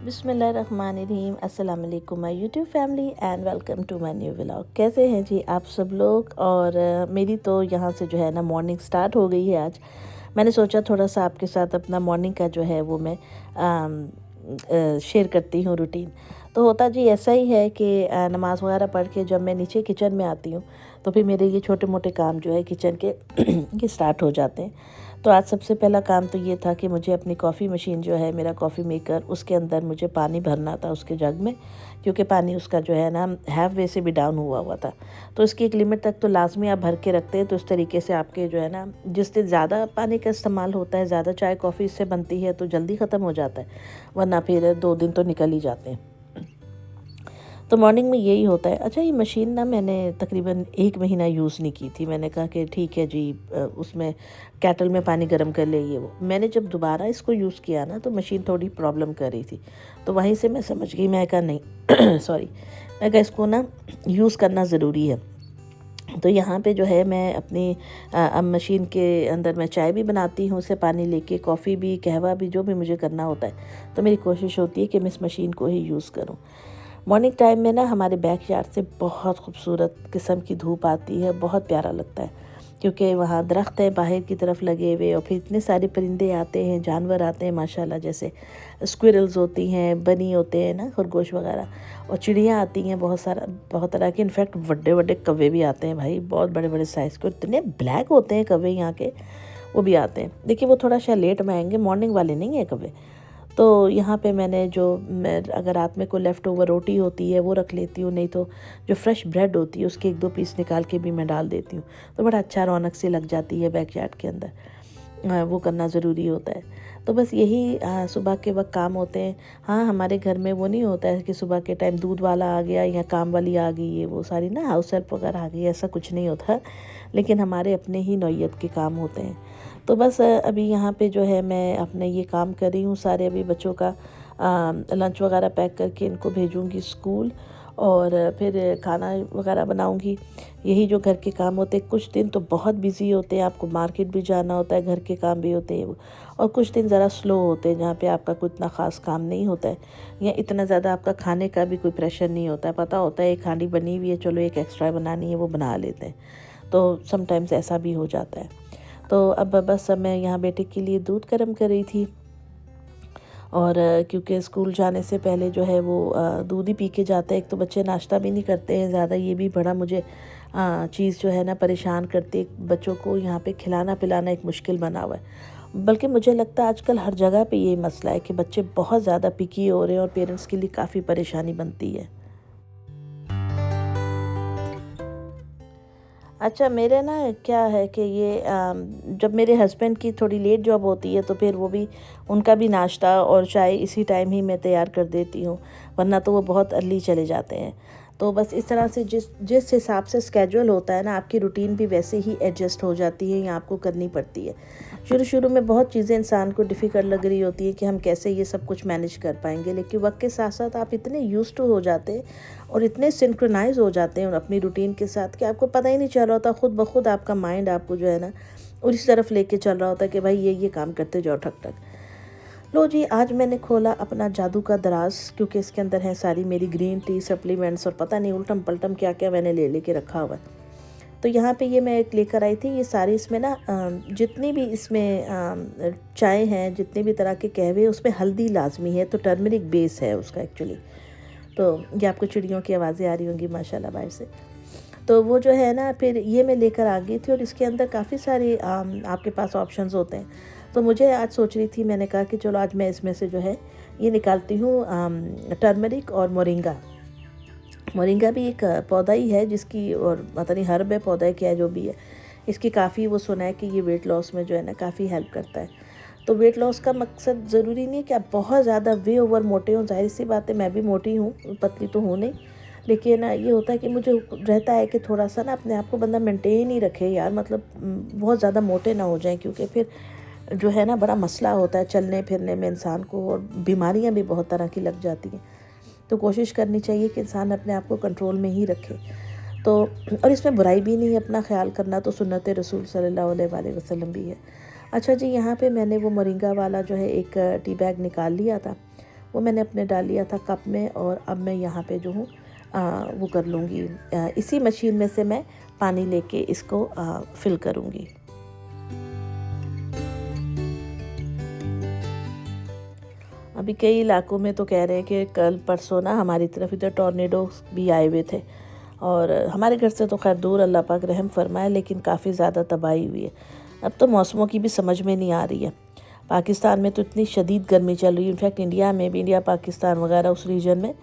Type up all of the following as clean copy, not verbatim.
बिस्मिल्लाहिर्रहमानिर्रहीम। अस्सलाम वालेकुम my YouTube family and welcome to my new vlog. कैसे हैं जी आप सब लोग। और मेरी तो यहाँ से जो है ना मॉर्निंग स्टार्ट हो गई है। आज मैंने सोचा थोड़ा सा आपके साथ अपना मॉर्निंग का जो है वो मैं शेयर करती हूँ रूटीन। तो होता जी ऐसा ही है कि नमाज़ वगैरह पढ़ के जब मैं नीचे किचन में आती हूँ तो फिर मेरे ये छोटे मोटे काम जो है किचन के ये स्टार्ट हो जाते हैं। तो आज सबसे पहला काम तो ये था कि मुझे अपनी कॉफ़ी मशीन जो है मेरा कॉफ़ी मेकर उसके अंदर मुझे पानी भरना था उसके जग में, क्योंकि पानी उसका जो है ना हाफ वे से भी डाउन हुआ हुआ था। तो इसकी एक लिमिट तक तो लाजमी आप भर के रखते हैं। तो इस तरीके से आपके जो है ना जिससे ज़्यादा पानी का इस्तेमाल होता है, ज़्यादा चाय कॉफ़ी इससे बनती है तो जल्दी ख़त्म हो जाता है, वरना फिर 2 दिन तो निकल ही जाते हैं। तो मॉर्निंग में यही होता है। अच्छा, ये मशीन ना मैंने तकरीबन 1 महीना यूज़ नहीं की थी। मैंने कहा कि ठीक है जी, उसमें केटल में पानी गर्म कर ले ये वो। मैंने जब दोबारा इसको यूज़ किया ना तो मशीन थोड़ी प्रॉब्लम कर रही थी। तो वहीं से मैं समझ गई, मैं कहा नहीं सॉरी, मैं कहा इसको ना यूज़ करना ज़रूरी है। तो यहाँ पे जो है मैं अपनी अब मशीन के अंदर मैं चाय भी बनाती हूँ, उससे पानी लेके कॉफ़ी भी, कहवा भी, जो भी मुझे करना होता है तो मेरी कोशिश होती है कि मैं इस मशीन को ही यूज़ करूँ। मॉर्निंग टाइम में ना हमारे बैकयार्ड से बहुत खूबसूरत किस्म की धूप आती है, बहुत प्यारा लगता है, क्योंकि वहाँ दरख्त हैं बाहर की तरफ लगे हुए और फिर इतने सारे परिंदे आते हैं, जानवर आते हैं माशाल्लाह, जैसे स्क्विरल्स होती हैं, बनी होते हैं ना, खरगोश वगैरह, और चिड़ियाँ आती हैं बहुत तरह के। इनफैक्ट बड़े बड़े कौवे भी आते हैं भाई, बहुत बड़े बड़े साइज़ के, इतने ब्लैक होते हैं कौवे यहाँ के, वो भी आते हैं। देखिए वो थोड़ा सा लेट में आएंगे, मॉर्निंग वाले नहीं है कौवे। तो यहाँ पे मैं अगर रात में कोई लेफ़्ट ओवर रोटी होती है वो रख लेती हूँ, नहीं तो जो फ्रेश ब्रेड होती है उसके 1-2 पीस निकाल के भी मैं डाल देती हूँ। तो बड़ा अच्छा रौनक सी लग जाती है बैकयार्ड के अंदर। वो करना ज़रूरी होता है। तो बस यही सुबह के वक्त काम होते हैं। हाँ, हमारे घर में वो नहीं होता है कि सुबह के टाइम दूध वाला आ गया या काम वाली आ गई, ये वो सारी ना हाउस हेल्प वगैरह आ गई, ऐसा कुछ नहीं होता। लेकिन हमारे अपने ही नौइयत के काम होते हैं। तो बस अभी यहाँ पे जो है मैं अपने ये काम कर रही हूँ सारे। अभी बच्चों का लंच वगैरह पैक करके इनको भेजूँगी स्कूल, और फिर खाना वगैरह बनाऊंगी। यही जो घर के काम होते हैं। कुछ दिन तो बहुत बिजी होते हैं, आपको मार्केट भी जाना होता है, घर के काम भी होते हैं, और कुछ दिन ज़रा स्लो होते हैं जहाँ पे आपका कोई इतना ख़ास काम नहीं होता है, या इतना ज़्यादा आपका खाने का भी कोई प्रेशर नहीं होता है। पता होता है एक हांडी बनी हुई है, चलो एक एक्स्ट्रा बनानी है, वो बना लेते हैं। तो समटाइम्स ऐसा भी हो जाता है। तो अब बस मैं यहाँ बेटे के लिए दूध गर्म कर रही थी, और क्योंकि स्कूल जाने से पहले जो है वो दूध ही पी के जाते हैं। एक तो बच्चे नाश्ता भी नहीं करते हैं ज़्यादा, ये भी बड़ा मुझे चीज़ जो है ना परेशान करती है। बच्चों को यहाँ पे खिलाना पिलाना एक मुश्किल बना हुआ है। बल्कि मुझे लगता है आजकल हर जगह पे ये मसला है कि बच्चे बहुत ज़्यादा पिकी हो रहे हैं और पेरेंट्स के लिए काफ़ी परेशानी बनती है। अच्छा, मेरे ना क्या है कि ये जब मेरे हस्बैंड की थोड़ी लेट जॉब होती है तो फिर वो भी, उनका भी नाश्ता और चाय इसी टाइम ही मैं तैयार कर देती हूँ, वरना तो वो बहुत अर्ली चले जाते हैं। तो बस इस तरह से जिस जिस हिसाब से स्केड्यूल होता है ना, आपकी रूटीन भी वैसे ही एडजस्ट हो जाती है या आपको करनी पड़ती है। शुरू शुरू में बहुत चीज़ें इंसान को डिफ़िकल्ट लग रही होती है कि हम कैसे ये सब कुछ मैनेज कर पाएंगे, लेकिन वक्त के साथ साथ आप इतने यूज्ड टू हो जाते हैं और इतने सिंक्रोनाइज हो जाते हैं अपनी रूटीन के साथ कि आपको पता ही नहीं चल रहा होता। खुद ब खुद आपका माइंड आपको जो है ना उस तरफ लेके चल रहा होता है कि भाई ये काम करते जाओ ठक ठक। लो जी, आज मैंने खोला अपना जादू का दराज, क्योंकि इसके अंदर है सारी मेरी ग्रीन टी सप्लीमेंट्स और पता नहीं उल्टम पल्टम क्या क्या मैंने ले लेके रखा हुआ है। तो यहाँ पे ये मैं एक लेकर आई थी, ये सारी इसमें ना जितनी भी इसमें चाय हैं, जितने भी तरह के कहवे, उसमें हल्दी लाजमी है, तो टर्मरिक बेस है उसका एक्चुअली। तो ये आपको चिड़ियों की आवाज़ें आ रही होंगी माशाल्लाह बाहर से। तो वो जो है ना फिर ये मैं लेकर आ गई थी, और इसके अंदर काफ़ी सारे आपके पास ऑप्शंस होते हैं। तो मुझे आज सोच रही थी, मैंने कहा कि चलो आज मैं इसमें से जो है ये निकालती हूँ टर्मरिक और मोरिंगा। मोरिंगा भी एक पौधा ही है जिसकी, और पता नहीं हर्ब है, पौधा है क्या है, जो भी है, इसकी काफ़ी वो सुना है कि ये वेट लॉस में जो है ना काफ़ी हेल्प करता है। तो वेट लॉस का मकसद ज़रूरी नहीं है कि आप बहुत ज़्यादा वे ओवर मोटे हों। ज़ाहिर सी बात है, मैं भी मोटी हूँ, पतली तो हूँ नहीं, लेकिन ये होता है कि मुझे रहता है कि थोड़ा सा ना अपने आप को बंदा मेंटेन ही रखे यार, मतलब बहुत ज़्यादा मोटे ना हो जाएं, क्योंकि फिर जो है ना बड़ा मसला होता है चलने फिरने में इंसान को, और बीमारियां भी बहुत तरह की लग जाती हैं। तो कोशिश करनी चाहिए कि इंसान अपने आप को कंट्रोल में ही रखे। तो और इसमें बुराई भी नहीं है, अपना ख्याल करना तो सुन्नत रसूल सल्लल्लाहु अलैहि वसल्लम भी है। अच्छा जी, यहाँ पे मैंने वो मोरिंगा वाला जो है एक टी बैग निकाल लिया था, वो मैंने अपने डाल लिया था कप में, और अब मैं यहाँ पे जो हूँ वो कर लूँगी, इसी मशीन में से मैं पानी लेके इसको फिल करूँगी। अभी कई इलाकों में तो कह रहे हैं कि कल परसों ना हमारी तरफ इधर टॉर्नेडोज भी आए हुए थे, और हमारे घर से तो खैर दूर, अल्लाह पाक रहम फरमाए, लेकिन काफ़ी ज़्यादा तबाही हुई है। अब तो मौसमों की भी समझ में नहीं आ रही है। पाकिस्तान में तो इतनी शदीद गर्मी चल रही है, इनफैक्ट इंडिया में भी, इंडिया पाकिस्तान वगैरह उस रीजन में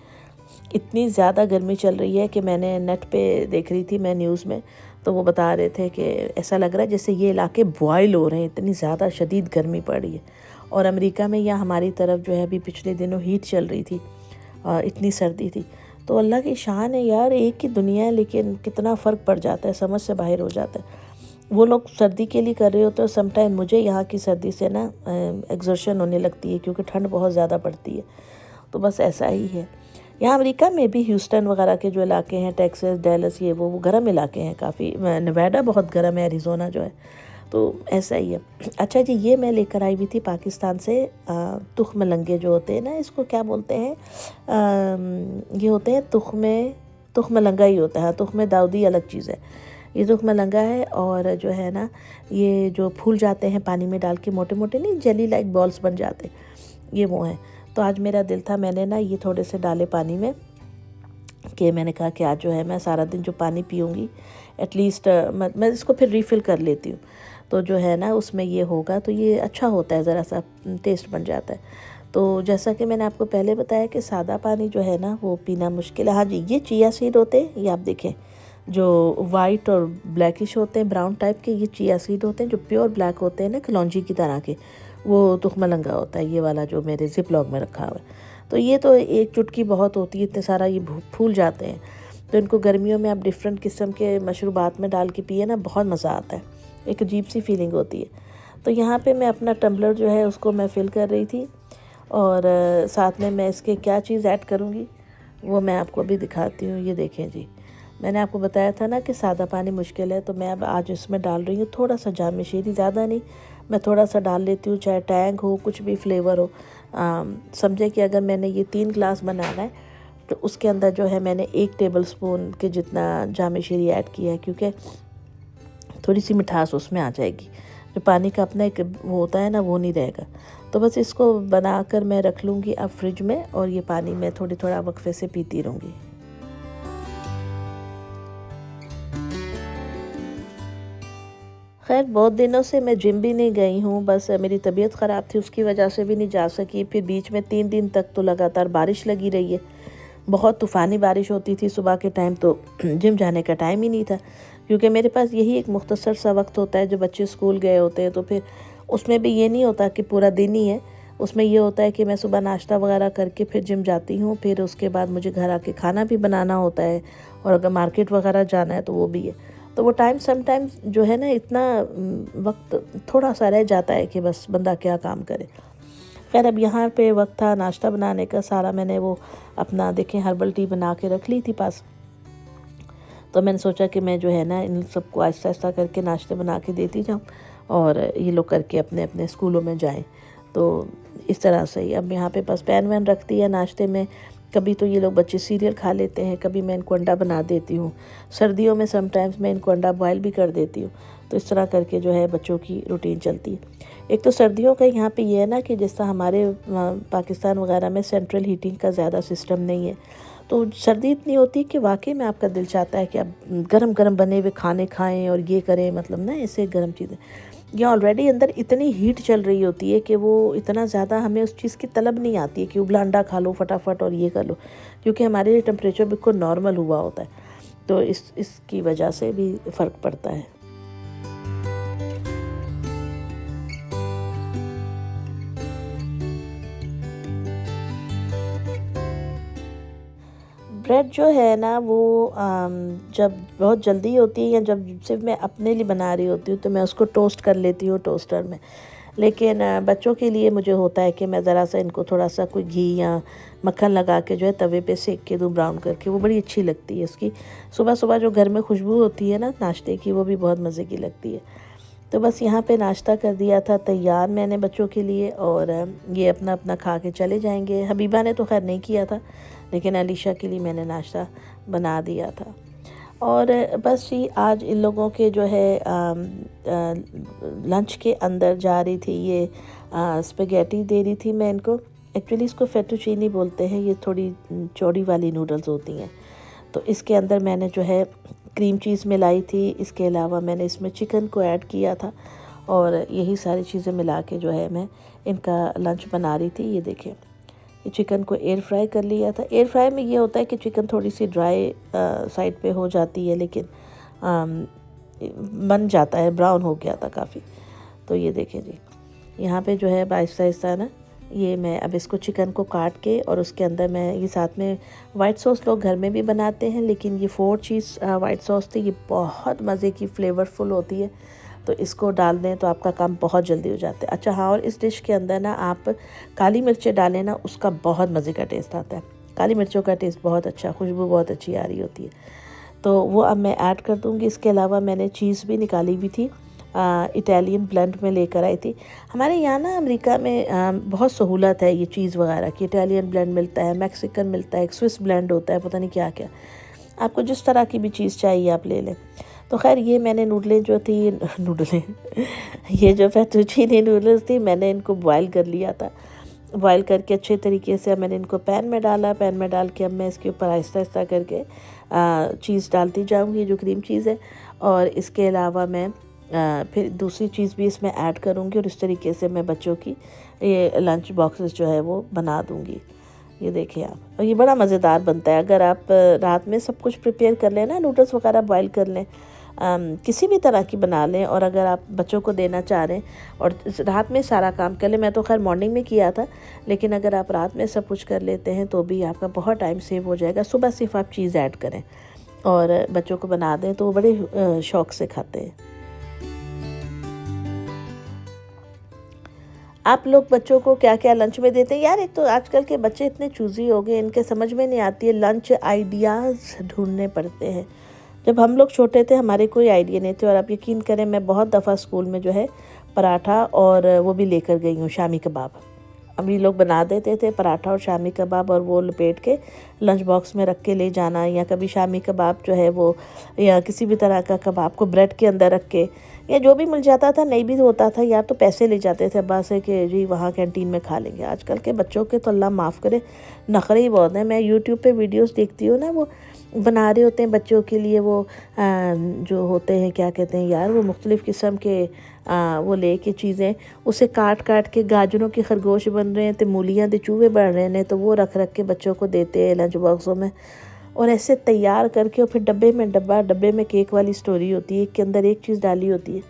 इतनी ज़्यादा गर्मी चल रही है कि मैंने नेट पे देख रही थी मैं न्यूज़ में, तो वो बता रहे थे कि ऐसा लग रहा है जैसे ये इलाके बॉयल हो रहे हैं, इतनी ज़्यादा शदीद गर्मी पड़ रही है। और अमेरिका में या हमारी तरफ जो है अभी पिछले दिनों हीट चल रही थी, इतनी सर्दी थी। तो अल्लाह की शान है यार, एक ही दुनिया है, लेकिन कितना फ़र्क पड़ जाता है, समझ से बाहर हो जाता है। वो लोग सर्दी के लिए कर रहे होते हैं, समटाइम मुझे यहाँ की सर्दी से ना एग्जर्शन होने लगती है, क्योंकि ठंड बहुत ज़्यादा पड़ती है। तो बस ऐसा ही है। यहाँ अमेरिका में भी ह्यूस्टन वगैरह के जो इलाके हैं, टेक्सास, डैलस, ये वो गर्म इलाके हैं काफ़ी। नेवाडा बहुत गर्म है, एरिज़ोना जो है, तो ऐसा ही है। अच्छा जी, ये मैं लेकर आई हुई थी पाकिस्तान से तुख्म लंगे जो होते हैं ना, इसको क्या बोलते हैं, ये होते हैं तुख्म लंगा ही होता है। तुख्म दाऊदी अलग चीज़ है, ये तुख्म लंगा है। और जो है ना, ये जो फूल जाते हैं पानी में डाल के, मोटे मोटे नहीं, जेली लाइक बॉल्स बन जाते, ये वो हैं। तो आज मेरा दिल था, मैंने ना ये थोड़े से डाले पानी में, कि मैंने कहा कि आज जो है मैं सारा दिन जो पानी पीऊँगी एटलीस्ट मैं इसको फिर रीफ़िल कर लेती हूँ, तो जो है ना उसमें ये होगा, तो ये अच्छा होता है, ज़रा सा टेस्ट बन जाता है। तो जैसा कि मैंने आपको पहले बताया कि सादा पानी जो है ना वो पीना मुश्किल है। हाँ जी, ये चिया सीड होते हैं, ये आप देखें जो वाइट और ब्लैकिश होते हैं, ब्राउन टाइप के, ये चिया सीड होते हैं। जो प्योर ब्लैक होते हैं ना, कलौंजी की तरह के, वो तुख्म लंगा होता है, ये वाला जो मेरे जिप लॉग में रखा हुआ है। तो ये तो एक चुटकी बहुत होती है, इतने सारा ये फूल जाते हैं। तो इनको गर्मियों में आप डिफरेंट किस्म के मशरूबात में डाल के पिए ना, बहुत मज़ा आता है, एक अजीब सी फीलिंग होती है। तो यहाँ पे मैं अपना टम्बलर जो है उसको मैं फ़िल कर रही थी, और साथ में मैं इसके क्या चीज़ ऐड करूँगी वो मैं आपको अभी दिखाती हूँ। ये देखें जी, मैंने आपको बताया था ना कि सादा पानी मुश्किल है, तो मैं अब आज इसमें डाल रही हूँ थोड़ा सा जाम शीरी, ज़्यादा नहीं, मैं थोड़ा सा डाल लेती हूँ, चाहे टैंग हो, कुछ भी फ्लेवर हो। समझे कि अगर मैंने ये 3 ग्लास बनाना है, तो उसके अंदर जो है मैंने 1 टेबल स्पून के जितना जाम शीरी ऐड किया है, क्योंकि थोड़ी सी मिठास उसमें आ जाएगी। जो पानी का अपना एक वो होता है ना, वो नहीं रहेगा। तो बस इसको बनाकर मैं रख लूँगी अब फ्रिज में, और ये पानी मैं थोड़ा वक्फे से पीती रहूँगी। खैर बहुत दिनों से मैं जिम भी नहीं गई हूँ, बस मेरी तबीयत ख़राब थी, उसकी वजह से भी नहीं जा सकी। फिर बीच में 3 दिन तक तो लगातार बारिश लगी रही है, बहुत तूफ़ानी बारिश होती थी सुबह के टाइम, तो जिम जाने का टाइम ही नहीं था, क्योंकि मेरे पास यही एक मुख्तसर सा वक्त होता है, जब बच्चे स्कूल गए होते हैं। तो फिर उसमें भी ये नहीं होता कि पूरा दिन ही है, उसमें ये होता है कि मैं सुबह नाश्ता वगैरह करके फिर जिम जाती हूँ, फिर उसके बाद मुझे घर आके खाना भी बनाना होता है, और अगर मार्केट वगैरह जाना है तो वो भी है। तो वो टाइम समटाइम्स जो है ना, इतना वक्त थोड़ा सा रह जाता है कि बस बंदा क्या काम करे। खैर अब यहाँ पे वक्त था नाश्ता बनाने का, सारा मैंने वो अपना देखें हर्बल टी बना के रख ली थी पास। तो मैंने सोचा कि मैं जो है ना इन सबको आहिस्ता आहिस्ता करके नाश्ते बना के देती जाऊँ, और ये लोग करके अपने अपने स्कूलों में जाएं। तो इस तरह से ही अब यहाँ पे बस पैन वैन रखती है नाश्ते में। कभी तो ये लोग बच्चे सीरियल खा लेते हैं, कभी मैं इनको अंडा बना देती हूँ। सर्दियों में समटाइम्स मैं इनको अंडा बॉयल भी कर देती हूँ। तो इस तरह करके जो है बच्चों की रूटीन चलती है। एक तो सर्दियों का यहाँ पे ये है ना कि जिस तरह हमारे पाकिस्तान वगैरह में सेंट्रल हीटिंग का ज़्यादा सिस्टम नहीं है, तो सर्दी इतनी होती है कि वाकई में आपका दिल चाहता है कि आप गरम गरम बने हुए खाने खाएं और ये करें, मतलब ना ऐसे गर्म चीज़ें। ये ऑलरेडी अंदर इतनी हीट चल रही होती है कि वो इतना ज़्यादा हमें उस चीज़ की तलब नहीं आती है कि उबला अंडा खा लो फटाफट और ये कर लो, क्योंकि हमारे लिए टेम्परेचर बिल्कुल नॉर्मल हुआ होता है। तो इसकी वजह से भी फ़र्क पड़ता है। ब्रेड जो है ना वो जब बहुत जल्दी होती है या जब सिर्फ मैं अपने लिए बना रही होती हूँ तो मैं उसको टोस्ट कर लेती हूँ टोस्टर में। लेकिन बच्चों के लिए मुझे होता है कि मैं ज़रा सा इनको थोड़ा सा कोई घी या मक्खन लगा के जो है तवे पे सेक के दूँ ब्राउन करके, वो बड़ी अच्छी लगती है उसकी। सुबह सुबह जो घर में खुशबू होती है ना नाश्ते की, वो भी बहुत मज़े की लगती है। तो बस यहाँ पे नाश्ता कर दिया था तैयार मैंने बच्चों के लिए, और ये अपना अपना खा के चले जाएंगे। हबीबा ने तो खैर नहीं किया था, लेकिन अलीशा के लिए मैंने नाश्ता बना दिया था। और बस जी आज इन लोगों के जो है लंच के अंदर जा रही थी ये स्पेगेटी दे रही थी मैं इनको। एक्चुअली इसको फेटुचीनी बोलते हैं, ये थोड़ी चौड़ी वाली नूडल्स होती हैं। तो इसके अंदर मैंने जो है क्रीम चीज़ मिलाई थी, इसके अलावा मैंने इसमें चिकन को ऐड किया था, और यही सारी चीज़ें मिला के जो है मैं इनका लंच बना रही थी। ये देखिए, ये चिकन को एयर फ्राई कर लिया था। एयर फ्राई में ये होता है कि चिकन थोड़ी सी ड्राई साइड पे हो जाती है, लेकिन बन जाता है, ब्राउन हो गया था काफ़ी। तो ये देखिए जी, यहाँ पे जो है आहिस्ता आहिस्ता ना ये मैं अब इसको चिकन को काट के, और उसके अंदर मैं ये साथ में वाइट सॉस लोग घर में भी बनाते हैं, लेकिन ये 4 चीज़ वाइट सॉस थी, ये बहुत मज़े की फ्लेवरफुल होती है। तो इसको डाल दें तो आपका काम बहुत जल्दी हो जाता है। अच्छा हाँ, और इस डिश के अंदर ना आप काली मिर्चें डालें ना, उसका बहुत मज़े का टेस्ट आता है। काली मिर्चों का टेस्ट बहुत अच्छा, खुशबू बहुत अच्छी आ रही होती है। तो वो अब मैं ऐड कर दूँगी। इसके अलावा मैंने चीज़ भी निकाली हुई थी, इटालियन ब्लेंड में लेकर आई थी। हमारे यहाँ ना अमेरिका में बहुत सहूलत है ये चीज़ वगैरह की। इटालियन ब्लेंड मिलता है, मैक्सिकन मिलता है, एक स्विस ब्लेंड होता है, पता नहीं क्या क्या। आपको जिस तरह की भी चीज़ चाहिए आप ले लें। तो खैर ये मैंने नूडलें जो थी नूडलें ये जो फेटुचीनी नूडल्स थी, मैंने इनको बॉयल कर लिया था। बॉयल करके अच्छे तरीके से मैंने इनको पैन में डाला। पैन में डाल के अब मैं इसके ऊपर आहिस्ता आहिस्ता करके चीज़ डालती जाऊँगी, जो क्रीम चीज़ है। और इसके अलावा मैं फिर दूसरी चीज़ भी इसमें ऐड करूँगी, और इस तरीके से मैं बच्चों की ये लंच बॉक्सेस जो है वो बना दूँगी। ये देखिए आप, और ये बड़ा मज़ेदार बनता है। अगर आप रात में सब कुछ प्रिपेयर कर लें ना, नूडल्स वगैरह बॉयल कर लें, किसी भी तरह की बना लें, और अगर आप बच्चों को देना चाह रहे हैं और रात में सारा काम कर लें, मैं तो खैर मॉर्निंग में किया था, लेकिन अगर आप रात में सब कुछ कर लेते हैं तो भी आपका बहुत टाइम सेव हो जाएगा। सुबह सिर्फ आप चीज़ ऐड करें और बच्चों को बना दें तो वो बड़े शौक़ से खाते हैं। आप लोग बच्चों को क्या क्या लंच में देते हैं? यार एक तो आजकल के बच्चे इतने चूज़ी हो गए, इनके समझ में नहीं आती है, लंच आइडियाज़ ढूंढने पड़ते हैं। जब हम लोग छोटे थे हमारे कोई आइडिया नहीं थे, और आप यकीन करें मैं बहुत दफ़ा स्कूल में जो है पराठा और वो भी लेकर गई हूँ, शामी कबाब। अभी लोग बना देते थे पराठा और शामी कबाब, और वो लपेट के लंच बॉक्स में रख के ले जाना, या कभी शामी कबाब जो है वो, या किसी भी तरह का कबाब को ब्रेड के अंदर रख के, या जो भी मिल जाता था, नहीं भी होता था यार तो पैसे ले जाते थे अब्बा से कि जी वहाँ कैंटीन में खा लेंगे। आजकल के बच्चों के तो अल्लाह माफ़ करे नखरे ही बहुत हैं। मैं यूट्यूब पे वीडियोस देखती हूँ ना, वो बना रहे होते हैं बच्चों के लिए, वो जो होते हैं क्या कहते हैं यार, वो मुख्तलिफ़ किस्म के वो ले के चीज़ें, उसे काट काट के गाजरों के खरगोश बन रहे हैं, तो मूलियाँ के चूहे बढ़ रहे हैं, तो वो रख रख के बच्चों को देते हैं लंच बॉक्सों में, और ऐसे तैयार करके, और फिर डब्बे में केक वाली स्टोरी होती है, के अंदर एक चीज़ डाली होती है।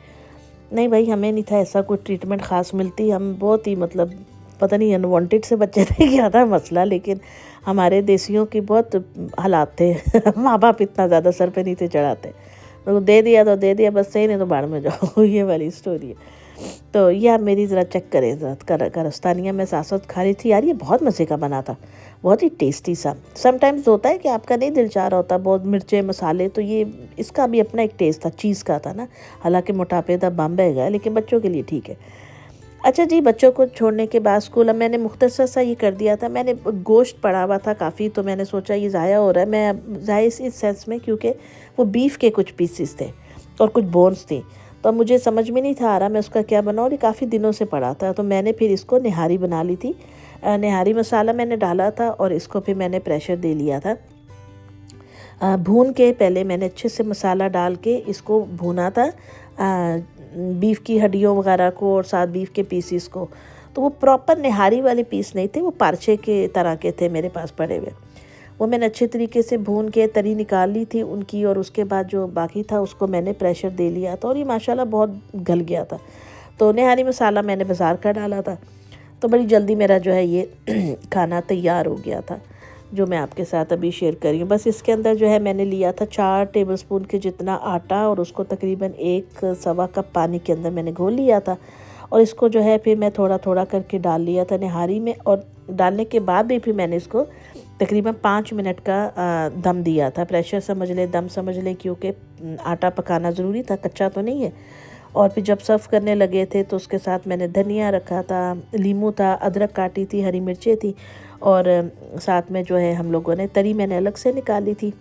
नहीं भाई, हमें नहीं था ऐसा कोई ट्रीटमेंट ख़ास मिलती, हम बहुत ही मतलब पता नहीं अनवांटेड से बच्चे थे क्या था मसला, लेकिन हमारे देसियों की बहुत हालात थे माँ बाप इतना ज़्यादा सर पे नहीं थे चढ़ाते, तो दे दिया तो दे दिया बस, सही नहीं तो बाढ़ में जाओ ये वाली स्टोरी है। तो ये आप मेरी ज़रा चेक करें, ज़रा करस्तानिया में साथ खा रही थी यार, ये बहुत मज़े का बना था, बहुत ही टेस्टी सा। समटाइम्स होता है कि आपका नहीं दिल चाह रहा होता बहुत मिर्चे मसाले, तो ये इसका भी अपना एक टेस्ट था, चीज़ का था ना, हालांकि मोटापे का बम्बे गया, लेकिन बच्चों के लिए ठीक है। अच्छा जी, बच्चों को छोड़ने के बाद स्कूल अब मैंने मुख्तसर सा ये कर दिया था। मैंने गोश्त पड़ा हुआ था काफ़ी, तो मैंने सोचा ये ज़ाया हो रहा है, मैं ज़ाया इस सेंस में क्योंकि वो बीफ के कुछ पीसेस थे और कुछ बोन्स थी, तो मुझे समझ में नहीं था आ रहा मैं उसका क्या बनाऊँ, और ये काफ़ी दिनों से पड़ा था, तो मैंने फिर इसको निहारी बना ली थी। निहारी मसाला मैंने डाला था, और इसको फिर मैंने प्रेशर दे लिया था। भून के पहले मैंने अच्छे से मसाला डाल के इसको भूना था, बीफ की हड्डियों वगैरह को और साथ बीफ के पीसीस को। तो वो प्रॉपर निहारी वाले पीस नहीं थे, वो पारचे के तरह के थे मेरे पास पड़े हुए। वो मैंने अच्छे तरीके से भून के तरी निकाल ली थी उनकी, और उसके बाद जो बाकी था उसको मैंने प्रेशर दे लिया था, और ये माशाल्लाह बहुत गल गया था। तो निहारी मसाला मैंने बाज़ार का डाला था, तो बड़ी जल्दी मेरा जो है ये खाना तैयार हो गया था, जो मैं आपके साथ अभी शेयर कर रही हूँ। बस इसके अंदर जो है मैंने लिया था 4 टेबलस्पून के जितना आटा, और उसको तकरीबन 1 सवा कप पानी के अंदर मैंने घोल लिया था, और इसको जो है फिर मैं थोड़ा थोड़ा करके डाल लिया था निहारी में, और डालने के बाद भी फिर मैंने इसको तकरीबन 5 मिनट का दम दिया था। प्रेशर समझ ले, दम समझ ले, क्योंकि आटा पकाना ज़रूरी था, कच्चा तो नहीं है। और फिर जब सर्व करने लगे थे तो उसके साथ मैंने धनिया रखा था, लीमू था, अदरक काटी थी, हरी मिर्चें थी और साथ में जो है हम लोगों ने तरी मैंने अलग से निकाली थी।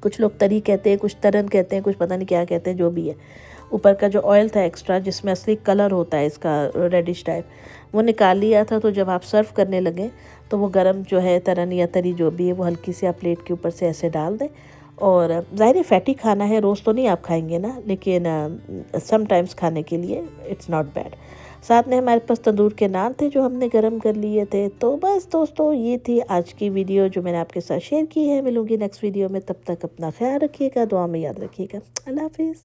कुछ लोग तरी कहते हैं, कुछ तरन कहते हैं, कुछ पता नहीं क्या कहते हैं, जो भी है। ऊपर का जो ऑयल था एक्स्ट्रा जिसमें असली कलर होता है इसका रेडिश टाइप, वो निकाल लिया था। तो जब आप सर्व करने लगे तो वो गरम जो है तरन या तरी जो भी है वो हल्की सी आप प्लेट के ऊपर से ऐसे डाल दें। और ज़ाहिर है फैटी खाना है, रोज़ तो नहीं आप खाएंगे ना, लेकिन समटाइम्स खाने के लिए इट्स नॉट बैड। साथ में हमारे पास तंदूर के नान थे जो हमने गरम कर लिए थे। तो बस दोस्तों ये थी आज की वीडियो जो मैंने आपके साथ शेयर की है। मिलूंगी नेक्स्ट वीडियो में, तब तक अपना ख्याल रखिएगा, दुआ में याद रखिएगा। अल्लाह हाफिज़।